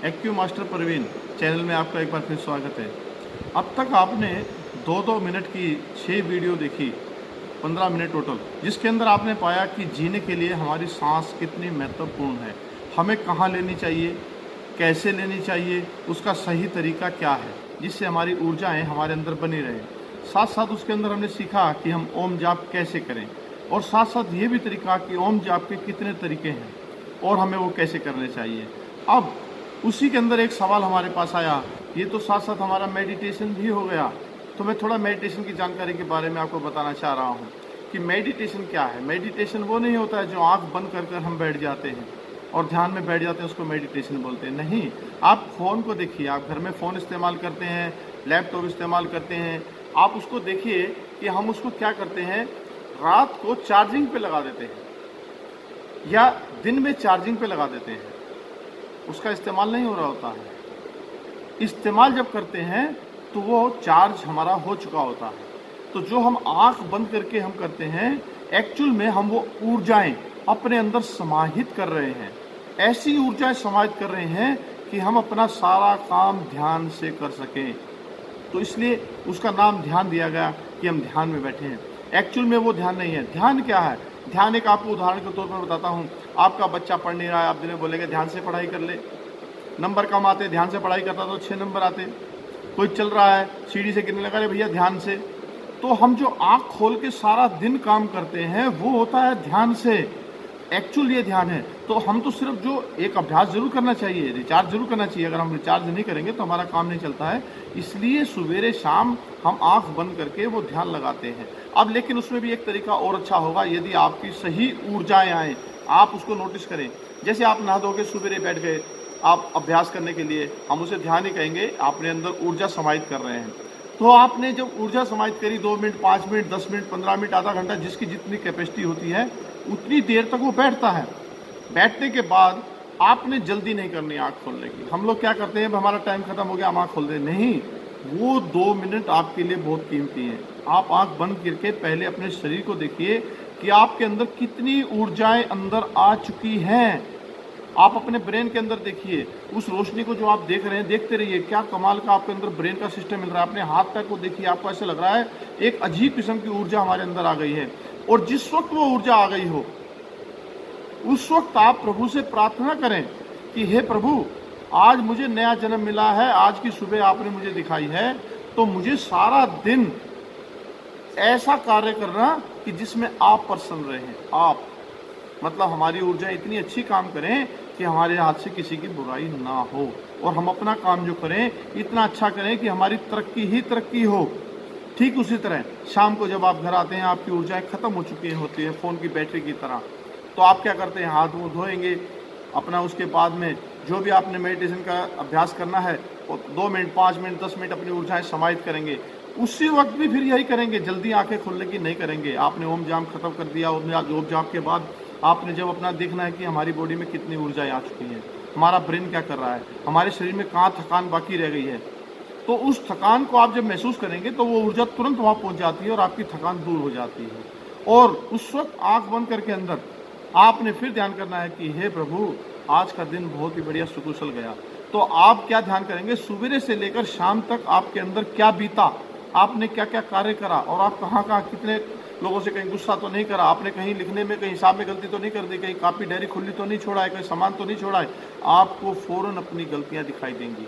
Acute master Praveen channel में आपका एक बार फिर स्वागत है। अब तक आपने 2-2 मिनट की 6 वीडियो देखी, 15 मिनट टोटल, जिसके अंदर आपने पाया कि जीने के लिए हमारी सांस कितनी महत्वपूर्ण है, हमें कहाँ लेनी चाहिए, कैसे लेनी चाहिए, उसका सही तरीका क्या है, जिससे हमारी ऊर्जाएं हमारे अंदर बनी रहें। साथ साथ उसके अंदर हमने सीखा कि हम ओम जाप कैसे करें, और साथ साथ ये भी तरीका कि ओम जाप के कितने तरीके हैं और हमें वो कैसे करने चाहिए। अब उसी के अंदर एक सवाल हमारे पास आया, ये तो साथ साथ हमारा मेडिटेशन भी हो गया, तो मैं थोड़ा मेडिटेशन की जानकारी के बारे में आपको बताना चाह रहा हूँ कि मेडिटेशन क्या है। मेडिटेशन वो नहीं होता है जो आंख बंद कर हम बैठ जाते हैं और ध्यान में बैठ जाते हैं, उसको मेडिटेशन बोलते हैं। नहीं, आप फ़ोन को देखिए, आप घर में फ़ोन इस्तेमाल करते हैं, लैपटॉप इस्तेमाल करते हैं, आप उसको देखिए कि हम उसको क्या करते हैं, रात को चार्जिंग पे लगा देते हैं या दिन में चार्जिंग पे लगा देते हैं, उसका इस्तेमाल नहीं हो रहा होता है। इस्तेमाल जब करते हैं तो वो चार्ज हमारा हो चुका होता है। तो जो हम आंख बंद करके हम करते हैं, एक्चुअल में हम वो ऊर्जाएं अपने अंदर समाहित कर रहे हैं, ऐसी ऊर्जाएं समाहित कर रहे हैं कि हम अपना सारा काम ध्यान से कर सकें। तो इसलिए उसका नाम ध्यान दिया गया कि हम ध्यान में बैठे हैं। एक्चुअल में वो ध्यान नहीं है। ध्यान क्या है? ध्यान एक आपको उदाहरण के तौर पर बताता हूँ। आपका बच्चा पढ़ नहीं रहा है, आप दिन में बोलेंगे ध्यान से पढ़ाई कर ले, नंबर कम आते, ध्यान से पढ़ाई करता तो 6 नंबर आते। कोई चल रहा है, सीढ़ी से गिरने लगा, अरे भैया ध्यान से। तो हम जो आँख खोल के सारा दिन काम करते हैं वो होता है ध्यान से। एक्चुअल ये ध्यान है। तो हम तो सिर्फ जो एक अभ्यास जरूर करना चाहिए, रिचार्ज जरूर करना चाहिए। अगर हम रिचार्ज नहीं करेंगे तो हमारा काम नहीं चलता है। इसलिए सवेरे शाम हम आंख बंद करके वो ध्यान लगाते हैं। अब लेकिन उसमें भी एक तरीका और अच्छा होगा, यदि आपकी सही ऊर्जाएं आए, आप उसको नोटिस करें। जैसे आप नहा धो के सवेरे बैठ गए आप अभ्यास करने के लिए, हम उसे ध्यान ही कहेंगे, आपने अंदर ऊर्जा समाहित कर रहे हैं। तो आपने जब ऊर्जा समाहित करी 2 मिनट, 5 मिनट, 10 मिनट, 15 मिनट, आधा घंटा, जिसकी जितनी कैपेसिटी होती है उतनी देर तक वो बैठता है। बैठने के बाद आपने जल्दी नहीं करनी आँख खोलने की। हम लोग क्या करते हैं, हमारा टाइम खत्म हो गया, हम आँख खोल दें। नहीं, वो 2 मिनट आपके लिए बहुत कीमती है। आप आँख बंद करके पहले अपने शरीर को देखिए कि आपके अंदर कितनी ऊर्जाएं अंदर आ चुकी हैं। आप अपने ब्रेन के अंदर देखिए, उस रोशनी को जो आप देख रहे हैं, देखते रहिए, क्या कमाल का आपके अंदर ब्रेन का सिस्टम मिल रहा है। अपने हाथ पैर को देखिए, आपको ऐसे लग रहा है एक अजीब किस्म की ऊर्जा हमारे अंदर आ गई है। और जिस वक्त वो ऊर्जा आ गई हो, उस वक्त आप प्रभु से प्रार्थना करें कि हे प्रभु, आज मुझे नया जन्म मिला है, आज की सुबह आपने मुझे दिखाई है, तो मुझे सारा दिन ऐसा कार्य करना कि जिसमें आप प्रसन्न रहें। आप मतलब हमारी ऊर्जा इतनी अच्छी काम करें कि हमारे हाथ से किसी की बुराई ना हो, और हम अपना काम जो करें इतना अच्छा करें कि हमारी तरक्की ही तरक्की हो। ठीक उसी तरह शाम को जब आप घर आते हैं, आपकी ऊर्जाएं खत्म हो चुकी होती हैं फ़ोन की बैटरी की तरह, तो आप क्या करते हैं, हाथ मुँह धोएंगे अपना। उसके बाद में जो भी आपने मेडिटेशन का अभ्यास करना है, वो 2 मिनट, 5 मिनट, 10 मिनट अपनी ऊर्जाएं समाहित करेंगे। उसी वक्त भी फिर यही करेंगे, जल्दी आंखें खोलने की नहीं करेंगे। आपने ओम जाप खत्म कर दिया, ओम जाप के बाद आपने जब अपना देखना है कि हमारी बॉडी में कितनी ऊर्जाएं आ चुकी हैं, हमारा ब्रेन क्या कर रहा है, हमारे शरीर में कहाँ थकान बाकी रह गई है, तो उस थकान को आप जब महसूस करेंगे तो वो ऊर्जा तुरंत वहाँ पहुँच जाती है और आपकी थकान दूर हो जाती है। और उस वक्त आँख बंद करके अंदर आपने फिर ध्यान करना है कि हे प्रभु, आज का दिन बहुत ही बढ़िया सुकुशल गया। तो आप क्या ध्यान करेंगे, सुबह से लेकर शाम तक आपके अंदर क्या बीता, आपने क्या क्या कार्य करा, और आप कहाँ कहाँ कितने लोगों से कहीं गुस्सा तो नहीं करा, आपने कहीं लिखने में, कहीं हिसाब में गलती तो नहीं कर दी, कहीं कॉपी डायरी खुली तो नहीं छोड़ा है, कहीं सामान तो नहीं छोड़ा है। आपको फौरन अपनी गलतियाँ दिखाई देंगी।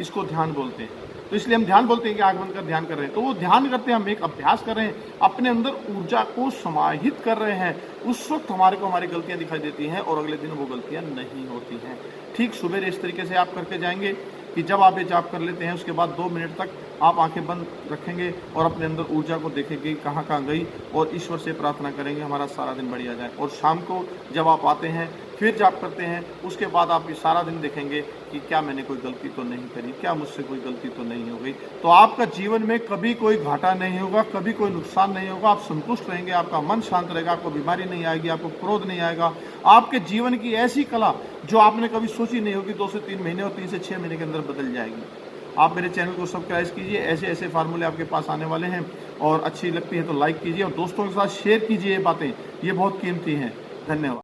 इसको ध्यान बोलते हैं। तो इसलिए हम ध्यान बोलते हैं कि आँख बंद कर ध्यान कर रहे हैं। तो वो ध्यान करते हैं, हम एक अभ्यास कर रहे हैं, अपने अंदर ऊर्जा को समाहित कर रहे हैं। उस वक्त हमारे को हमारी गलतियां दिखाई देती हैं और अगले दिन वो गलतियां नहीं होती हैं। ठीक सुबह इस तरीके से आप करके जाएंगे कि जब आप ये जाप कर लेते हैं, उसके बाद 2 मिनट तक आप आंखें बंद रखेंगे और अपने अंदर ऊर्जा को देखेंगे कहाँ कहाँ गई, और ईश्वर से प्रार्थना करेंगे हमारा सारा दिन बढ़िया जाए। और शाम को जब आप आते हैं फिर जाप करते हैं, उसके बाद आप ये सारा दिन देखेंगे कि क्या मैंने कोई गलती तो नहीं करी, क्या मुझसे कोई गलती तो नहीं हो गई। तो आपका जीवन में कभी कोई घाटा नहीं होगा, कभी कोई नुकसान नहीं होगा। आप संतुष्ट रहेंगे, आपका मन शांत रहेगा, आपको बीमारी नहीं आएगी, आपको क्रोध नहीं आएगा। आपके जीवन की ऐसी कला जो आपने कभी सोची नहीं होगी, 2 से 3 महीने और 3 से 6 महीने के अंदर बदल जाएगी। आप मेरे चैनल को सब्सक्राइब कीजिए, ऐसे ऐसे फार्मूले आपके पास आने वाले हैं, और अच्छी लगती है तो लाइक कीजिए और दोस्तों के साथ शेयर कीजिए। ये बातें ये बहुत कीमती हैं। धन्यवाद।